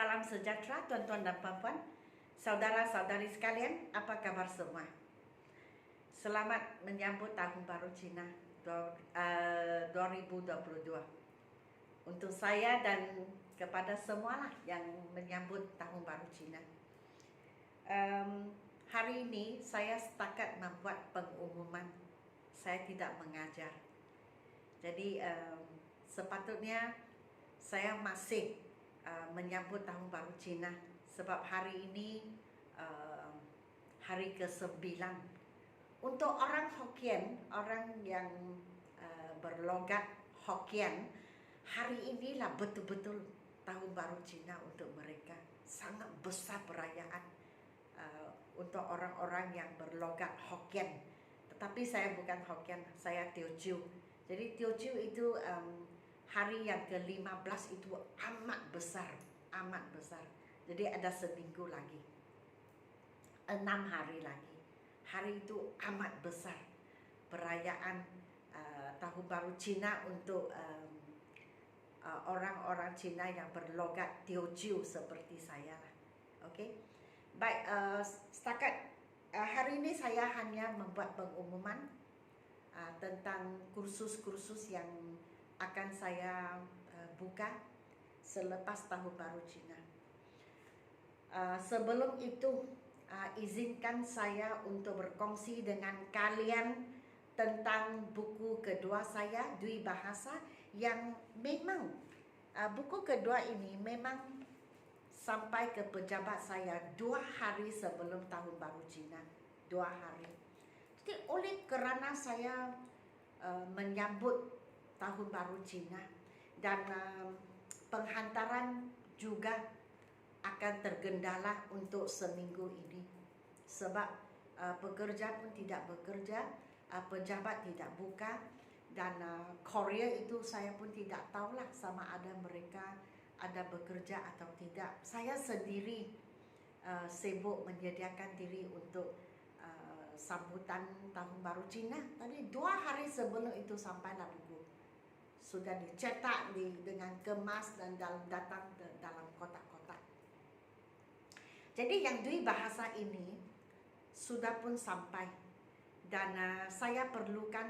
Salam sejahtera tuan-tuan dan puan-puan, saudara-saudari sekalian, apa kabar semua? Selamat menyambut Tahun Baru Cina 2022. Untuk saya dan kepada semualah yang menyambut Tahun Baru Cina. Hari ini saya setakat membuat pengumuman, saya tidak mengajar. Jadi sepatutnya saya masih menyambut Tahun Baru Cina sebab hari ini hari ke-9. Untuk orang Hokkien, orang yang berlogat Hokkien, hari inilah betul-betul Tahun Baru Cina untuk mereka. Sangat besar perayaan untuk orang-orang yang berlogat Hokkien. Tetapi saya bukan Hokkien, saya Teochew. Jadi Teochew itu hari yang ke-15 itu amat besar. Jadi ada seminggu lagi, 6 hari lagi. Hari itu amat besar perayaan Tahun Baru Cina untuk orang-orang Cina yang berlogat Teochew seperti saya lah. Okey. Baik, setakat hari ini saya hanya membuat pengumuman tentang kursus-kursus yang akan saya buka selepas Tahun Baru Cina. Sebelum itu, izinkan saya untuk berkongsi dengan kalian tentang buku kedua saya, Dwi Bahasa, yang memang buku kedua ini memang sampai ke pejabat saya 2 hari sebelum Tahun Baru Cina. 2 hari. Jadi oleh kerana saya menyambut Tahun Baru Cina dan penghantaran juga akan tergendala untuk seminggu ini sebab pekerja pun tidak bekerja, pejabat tidak buka, dan courier itu saya pun tidak tahulah sama ada mereka ada bekerja atau tidak. Saya sendiri sibuk menyediakan diri untuk sambutan Tahun Baru Cina. Tadi 2 hari sebelum itu sampailah buku. Sudah dicetak dengan kemas dan datang dalam kotak-kotak. Jadi yang Dwi Bahasa ini sudah pun sampai dan saya perlukan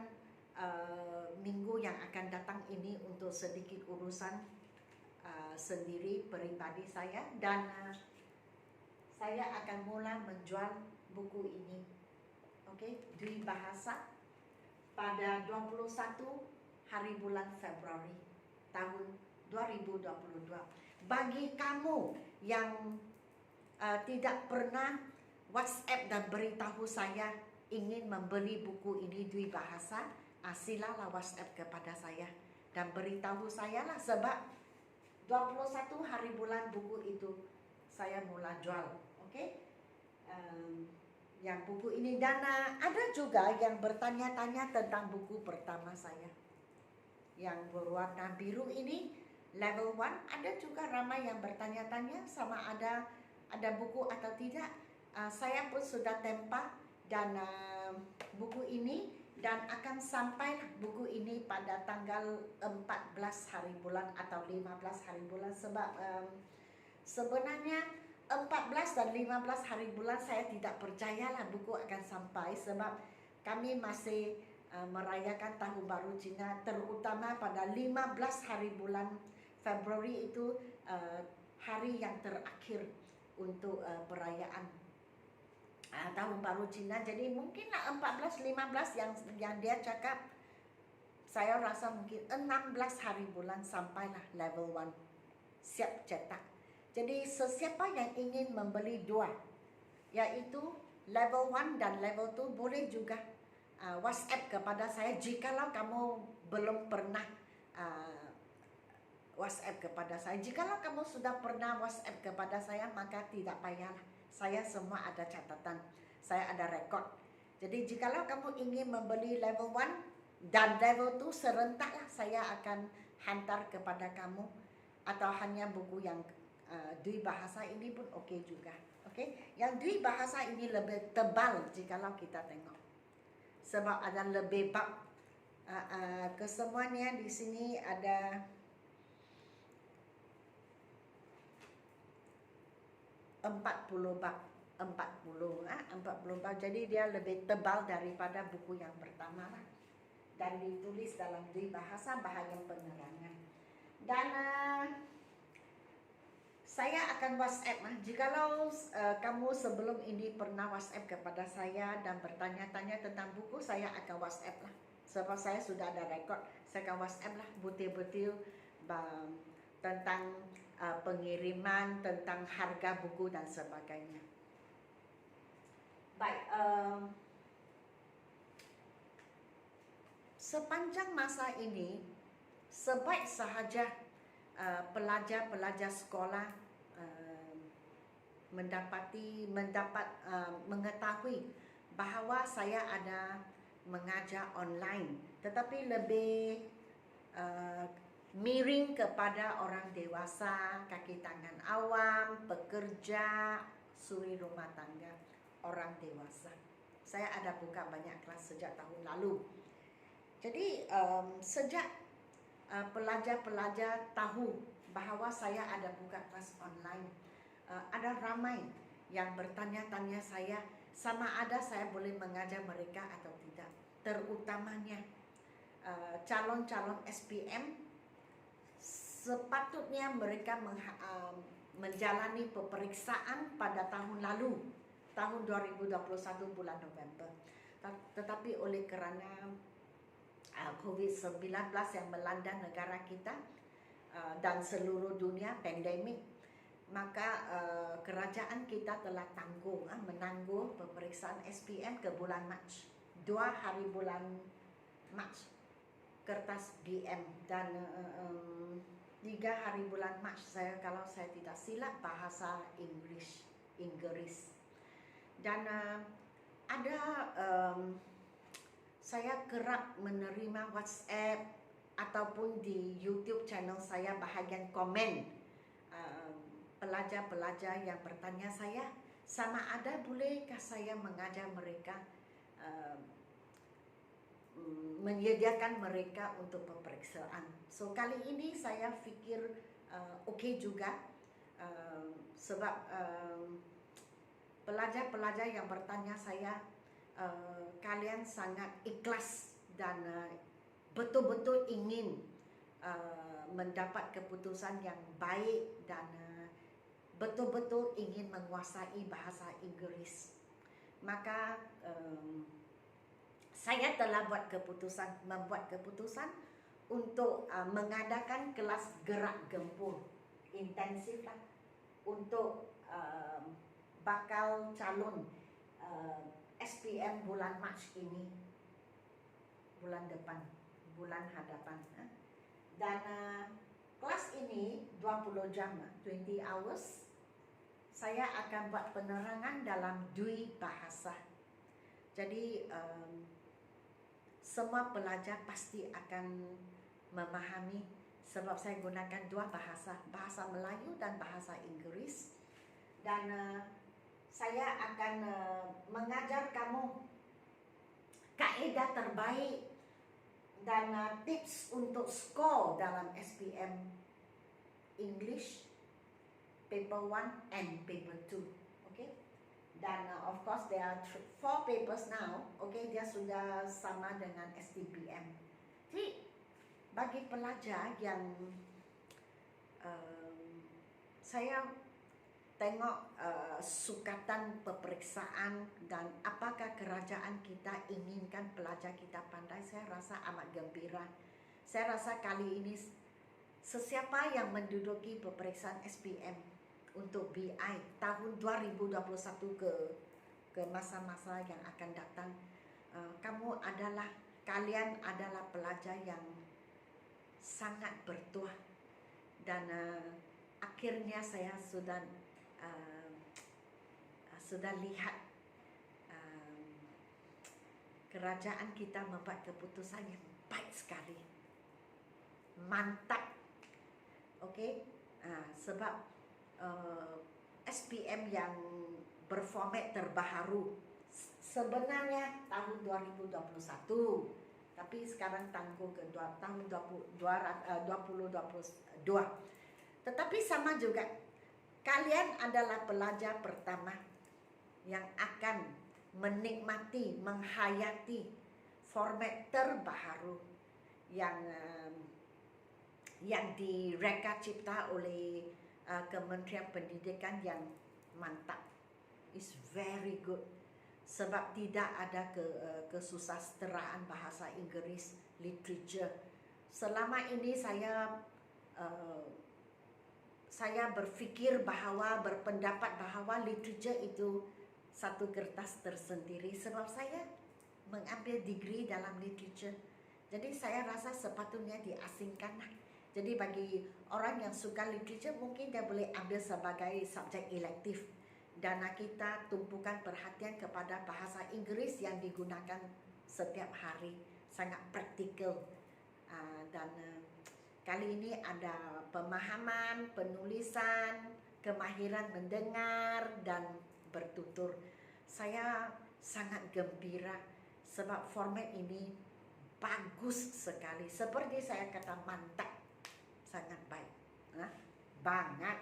minggu yang akan datang ini untuk sedikit urusan sendiri peribadi saya dan saya akan mula menjual buku ini. Okey, Dwi Bahasa pada 21 hari bulan Februari tahun 2022. Bagi kamu yang tidak pernah WhatsApp dan beritahu saya ingin membeli buku ini Dwi Bahasa, silalah WhatsApp kepada saya dan beritahu saya lah sebab 21 hari bulan buku itu saya mula jual. Okey, yang buku ini dan ada juga yang bertanya-tanya tentang buku pertama saya yang berwarna biru ini, level 1. Ada juga ramai yang bertanya-tanya sama ada buku atau tidak. Saya pun sudah tempa dan buku ini dan akan sampailah buku ini pada tanggal 14 hari bulan atau 15 hari bulan sebab sebenarnya 14 dan 15 hari bulan saya tidak percayalah buku akan sampai sebab kami masih merayakan Tahun Baru Cina, terutama pada 15 hari bulan Februari itu hari yang terakhir untuk perayaan Tahun Baru Cina. Jadi mungkinlah 14-15 yang dia cakap, saya rasa mungkin 16 hari bulan sampailah level 1 siap cetak. Jadi sesiapa yang ingin membeli 2, yaitu level 1 dan level 2, boleh juga WhatsApp kepada saya. Jikalau kamu belum pernah WhatsApp kepada saya, jikalau kamu sudah pernah WhatsApp kepada saya, maka tidak payahlah. Saya semua ada catatan, saya ada rekod. Jadi jikalau kamu ingin membeli level 1 dan level 2 serentaklah saya akan hantar kepada kamu, atau hanya buku yang Dwi Bahasa ini pun okey juga. Okey, yang Dwi Bahasa ini lebih tebal jikalau kita tengok. Sebab ada lebih bab kesemuanya di sini ada 40 bab, 40 bab. Jadi dia lebih tebal daripada buku yang pertama lah. Dan ditulis dalam 2 bahasa bahagian penerangan. Dan saya akan WhatsApp. Jikalau kamu sebelum ini pernah WhatsApp kepada saya dan bertanya-tanya tentang buku, saya akan WhatsApp lah. Sebab saya sudah ada rekod, saya akan WhatsApp lah butir-butir tentang pengiriman, tentang harga buku dan sebagainya. Baik, sepanjang masa ini, sebaik sahaja pelajar-pelajar sekolah mengetahui bahawa saya ada mengajar online, tetapi lebih miring kepada orang dewasa, kaki tangan awam, pekerja, suri rumah tangga, orang dewasa. Saya ada buka banyak kelas sejak tahun lalu. Jadi sejak pelajar-pelajar tahu bahawa saya ada buka kelas online, ada ramai yang bertanya-tanya saya sama ada saya boleh mengajar mereka atau tidak. Terutamanya calon-calon SPM, sepatutnya mereka menjalani peperiksaan pada tahun lalu, tahun 2021 bulan November. Tetapi oleh kerana COVID-19 yang melanda negara kita dan seluruh dunia, pandemik, maka kerajaan kita telah menangguh peperiksaan SPM ke bulan Mac. 2 hari bulan Mac kertas BM dan 3 hari bulan Mac kalau saya tidak silap bahasa Inggris. Dan ada saya kerap menerima WhatsApp ataupun di YouTube channel saya bahagian komen pelajar-pelajar yang bertanya saya sama ada bolehkah saya mengajar mereka, menyediakan mereka untuk peperiksaan. So kali ini saya fikir okey juga, sebab pelajar-pelajar yang bertanya saya, kalian sangat ikhlas dan betul-betul ingin mendapat keputusan yang baik dan betul-betul ingin menguasai bahasa Inggris. Maka saya telah membuat keputusan untuk mengadakan kelas gerak gempur intensif lah untuk bakal calon SPM bulan Mac ini, bulan depan, bulan hadapan. Dan kelas ini 20 jam, 20 hours. Saya akan buat penerangan dalam 2 bahasa. Jadi semua pelajar pasti akan memahami sebab saya gunakan 2 bahasa, bahasa Melayu dan bahasa Inggris. Dan saya akan mengajar kamu kaedah terbaik dan tips untuk skor dalam SPM English paper 1 and paper 2. Okay? Dan of course there are 4 papers now. Okay, dia sudah sama dengan STPM. Jadi bagi pelajar yang saya tengok sukatan peperiksaan dan apakah kerajaan kita inginkan pelajar kita pandai, saya rasa amat gembira. Saya rasa kali ini sesiapa yang menduduki peperiksaan SPM untuk BI tahun 2021 ke masa-masa yang akan datang, kalian adalah pelajar yang sangat bertuah. Dan akhirnya saya sudah lihat kerajaan kita membuat keputusan yang baik sekali, mantap. Okey, sebab SPM yang berformat terbaharu sebenarnya tahun 2021, tapi sekarang tangguh ke tahun 2022. Tetapi sama juga Kalian adalah pelajar pertama yang akan menikmati, menghayati format terbaru yang direka cipta oleh Kementerian Pendidikan yang mantap. It's very good. Sebab tidak ada kesusasteraan bahasa Inggeris literature. Selama ini saya berfikir bahawa, berpendapat bahawa literature itu satu kertas tersendiri, sebab saya mengambil degree dalam literature. Jadi saya rasa sepatutnya diasingkan. Jadi bagi orang yang suka literature, mungkin dia boleh ambil sebagai subjek elektif. Dan kita tumpukan perhatian kepada bahasa Inggeris yang digunakan setiap hari, sangat praktikal. Dan kali ini ada pemahaman, penulisan, kemahiran mendengar dan bertutur. Saya sangat gembira sebab format ini bagus sekali. Seperti saya kata, mantap, sangat baik, banget.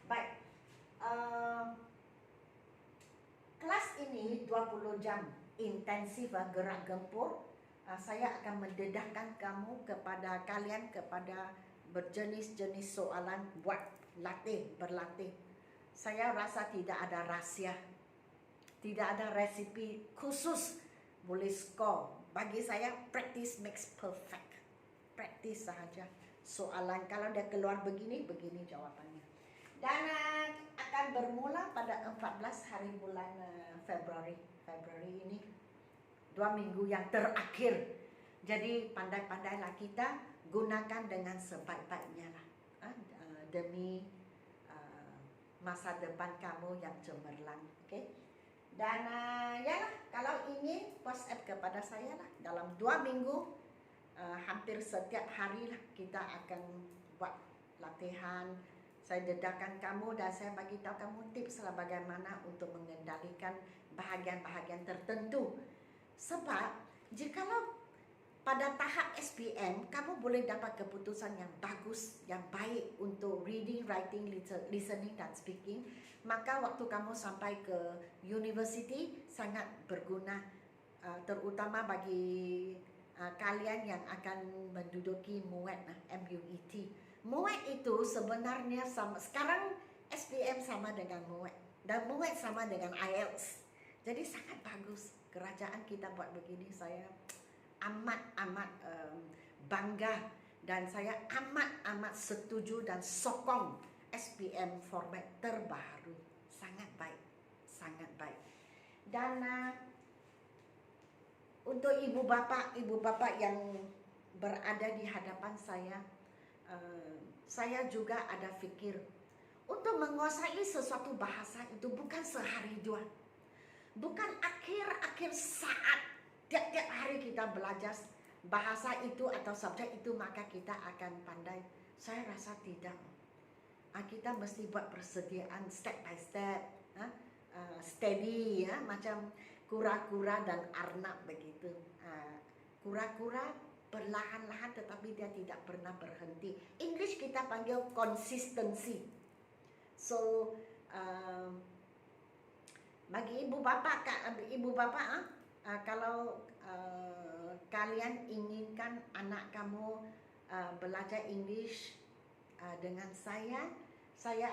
Baik, kelas ini 20 jam intensif gerak gempur. Saya akan mendedahkan kalian kepada berjenis-jenis soalan buat berlatih. Saya rasa tidak ada rahsia, tidak ada resipi khusus boleh skor. Bagi saya, practice makes perfect. Practice sahaja. Soalan kalau dia keluar begini jawabannya. Dan akan bermula pada 14 hari bulan Februari ini. 2 minggu yang terakhir. Jadi pandai-pandailah kita gunakan dengan sebaik-baiknya lah, demi masa depan kamu yang cemerlang. Okay? Dan yalah, kalau ingin WhatsApp kepada saya lah. Dalam 2 minggu hampir setiap hari lah kita akan buat latihan. Saya dedahkan kamu dan saya bagi tahu kamu tips lah bagaimana untuk mengendalikan bahagian-bahagian tertentu. Sebab jikalau pada tahap SPM kamu boleh dapat keputusan yang bagus, yang baik untuk reading, writing, listening dan speaking, maka waktu kamu sampai ke university sangat berguna, terutama bagi kalian yang akan menduduki MUET, MUET. MUET itu sebenarnya sama, sekarang SPM sama dengan MUET dan MUET sama dengan IELTS. Jadi sangat bagus. Kerajaan kita buat begini, saya amat bangga dan saya amat setuju dan sokong SPM format terbaru. Sangat baik, sangat baik. Dan untuk ibu bapa yang berada di hadapan saya juga ada fikir untuk menguasai sesuatu bahasa itu bukan sehari dua. Bukan akhir saat tiap-tiap hari kita belajar bahasa itu atau subjek itu maka kita akan pandai. Saya rasa tidak. Kita mesti buat persediaan step by step, steady ya, macam kura-kura dan arnab begitu. Kura-kura perlahan-lahan tetapi dia tidak pernah berhenti. English kita panggil consistency. So bagi ibu bapa, kalau kalian inginkan anak kamu belajar English dengan saya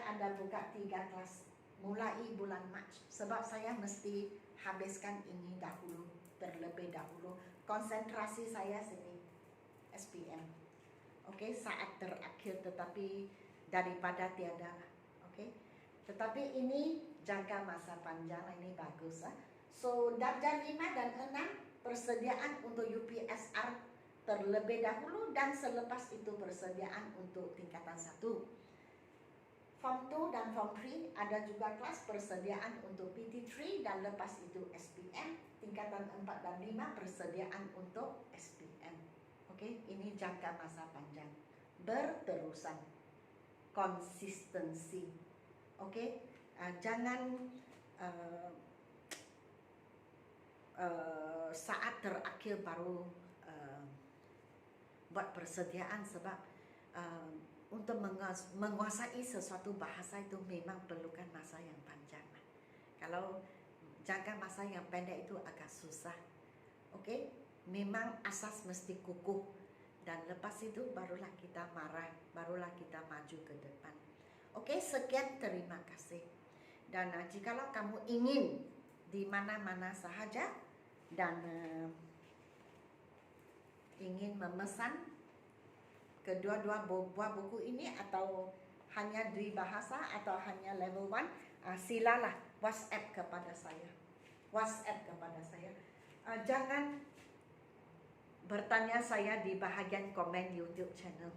ada buka 3 kelas mulai bulan Mac. Sebab saya mesti habiskan ini dahulu, terlebih dahulu. Konsentrasi saya sini SPM. Okey, saat terakhir tetapi daripada tiada. Okey. Tetapi ini jangka masa panjang, ini bagus. So, darjah 5 dan 6 persediaan untuk UPSR terlebih dahulu dan selepas itu persediaan untuk tingkatan 1. Form 2 dan Form 3 ada juga kelas persediaan untuk PT3 dan lepas itu SPM. Tingkatan 4 dan 5 persediaan untuk SPM. Okey, ini jangka masa panjang. Berterusan. Konsistensi. Okey, jangan saat terakhir baru buat persediaan sebab untuk menguasai sesuatu bahasa itu memang perlukan masa yang panjang. Kalau jangka masa yang pendek itu agak susah. Okey, memang asas mesti kukuh dan lepas itu barulah kita marah, barulah kita maju ke depan. Okey, sekian, terima kasih. Dan jikalau kamu ingin di mana-mana sahaja dan ingin memesan kedua-dua buah buku ini atau hanya dui bahasa atau hanya level 1, silalah WhatsApp kepada saya. Jangan bertanya saya di bahagian komen YouTube channel.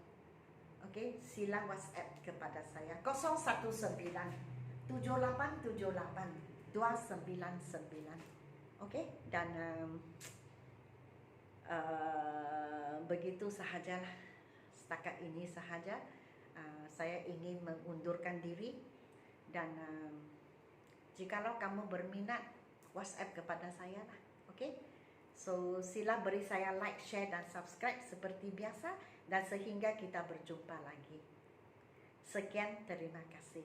Okey, sila WhatsApp kepada saya 019 7878 299. Okey, dan begitu sahajalah. Setakat ini sahaja. Saya ingin mengundurkan diri dan jikalau kamu berminat WhatsApp kepada saya lah. Okey. So sila beri saya like, share dan subscribe seperti biasa dan sehingga kita berjumpa lagi. Sekian, terima kasih.